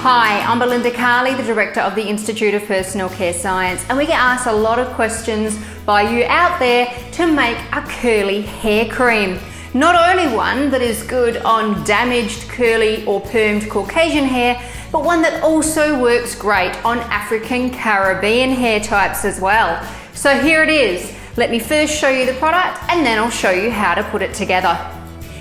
Hi, I'm Belinda, the Director of the Institute of Personal Care Science, and we get asked a lot of questions by you out there to make a curly hair cream. Not only one that is good on damaged, curly or permed Caucasian hair, but one that also works great on African Caribbean hair types as well. So here it is. Let me first show you the product and then I'll show you how to put it together.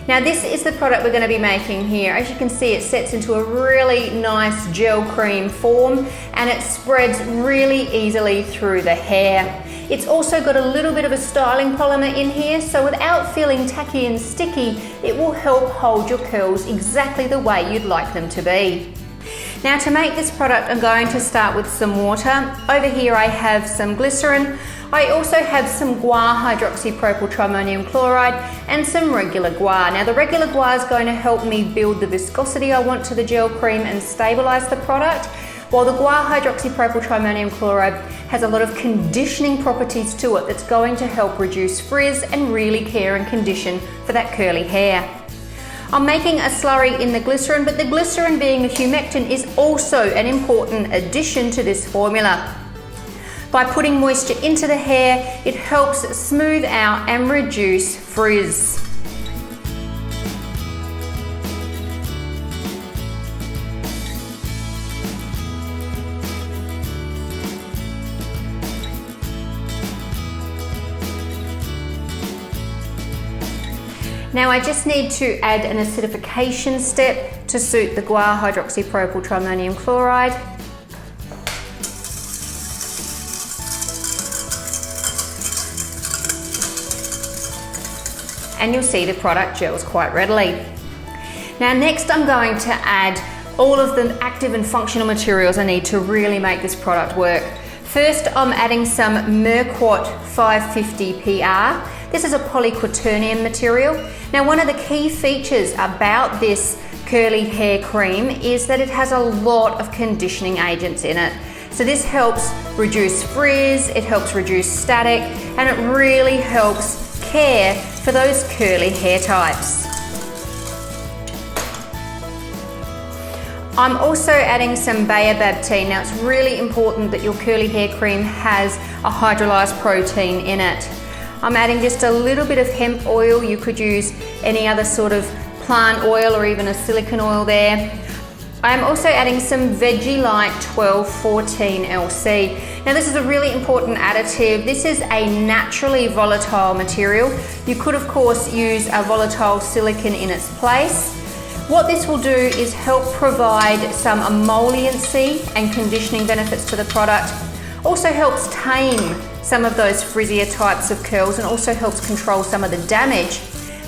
Now this is the product we're going to be making here. As you can see, it sets into a really nice gel cream form and it spreads really easily through the hair. It's also got a little bit of a styling polymer in here, so without feeling tacky and sticky, it will help hold your curls exactly the way you'd like them to be. Now to make this product, I'm going to start with some water. Over here I have some glycerin. I also have some guar hydroxypropyl triammonium chloride and some regular guar. Now the regular guar is going to help me build the viscosity I want to the gel cream and stabilize the product, while the guar hydroxypropyl triammonium chloride has a lot of conditioning properties to it that's going to help reduce frizz and really care and condition for that curly hair. I'm making a slurry in the glycerin, but the glycerin, being a humectant, is also an important addition to this formula. By putting moisture into the hair, it helps smooth out and reduce frizz. Now I just need to add an acidification step to suit the guar hydroxypropyl triammonium chloride. And you'll see the product gels quite readily. Now next I'm going to add all of the active and functional materials I need to really make this product work. First I'm adding some Merquat 550 PR. This is a polyquaternium material. Now one of the key features about this curly hair cream is that it has a lot of conditioning agents in it. So this helps reduce frizz, it helps reduce static, and it really helps care for those curly hair types. I'm also adding some baobab tea. Now it's really important that your curly hair cream has a hydrolyzed protein in it. I'm adding just a little bit of hemp oil. You could use any other sort of plant oil or even a silicone oil there. I'm also adding some Vegelite 1214 LC. Now this is a really important additive. This is a naturally volatile material. You could of course use a volatile silicone in its place. What this will do is help provide some emolliency and conditioning benefits to the product. Also helps tame some of those frizzier types of curls and also helps control some of the damage.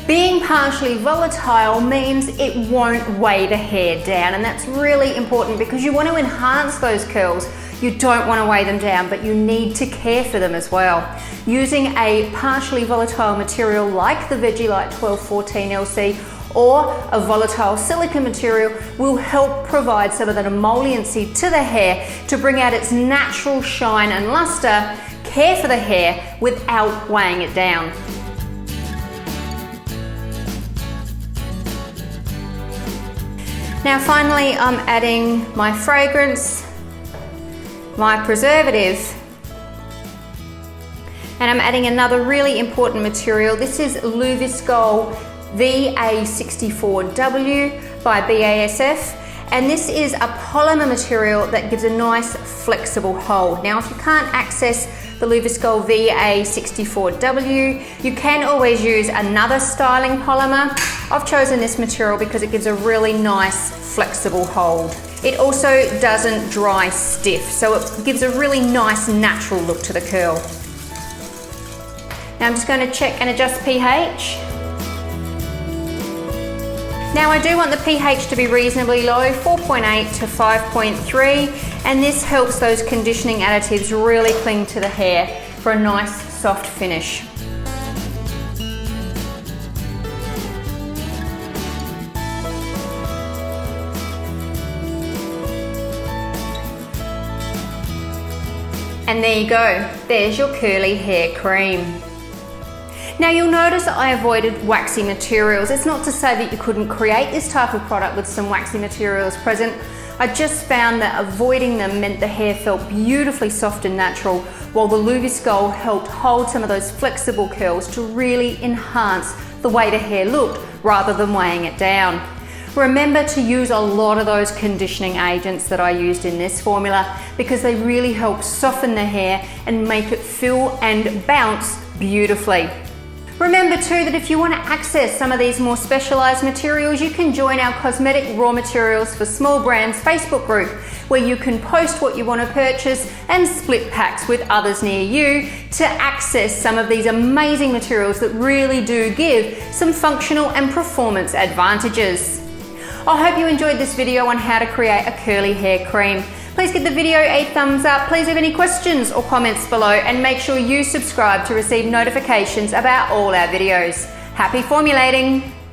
Being partially volatile means it won't weigh the hair down, and that's really important because you want to enhance those curls. You don't want to weigh them down, but you need to care for them as well. Using a partially volatile material like the Vegelite 1214 LC or a volatile silicone material will help provide some of that emolliency to the hair to bring out its natural shine and luster, care for the hair without weighing it down. Now finally I'm adding my fragrance, my preservative, and I'm adding another really important material. This is Luviscol VA64W by BASF, and this is a polymer material that gives a nice flexible hold. Now if you can't access the Luviscol VA64W, you can always use another styling polymer. I've chosen this material because it gives a really nice flexible hold. It also doesn't dry stiff, so it gives a really nice natural look to the curl. Now I'm just going to check and adjust pH. Now I do want the pH to be reasonably low, 4.8 to 5.3, and this helps those conditioning additives really cling to the hair for a nice soft finish. And there you go, there's your curly hair cream. Now you'll notice I avoided waxy materials. It's not to say that you couldn't create this type of product with some waxy materials present. I just found that avoiding them meant the hair felt beautifully soft and natural, while the Luviscol helped hold some of those flexible curls to really enhance the way the hair looked rather than weighing it down. Remember to use a lot of those conditioning agents that I used in this formula because they really help soften the hair and make it fill and bounce beautifully. Remember too that if you want to access some of these more specialized materials, you can join our Cosmetic Raw Materials for Small Brands Facebook group, where you can post what you want to purchase and split packs with others near you to access some of these amazing materials that really do give some functional and performance advantages. I hope you enjoyed this video on how to create a curly hair cream. Please give the video a thumbs up. Please leave any questions or comments below and make sure you subscribe to receive notifications about all our videos. Happy formulating!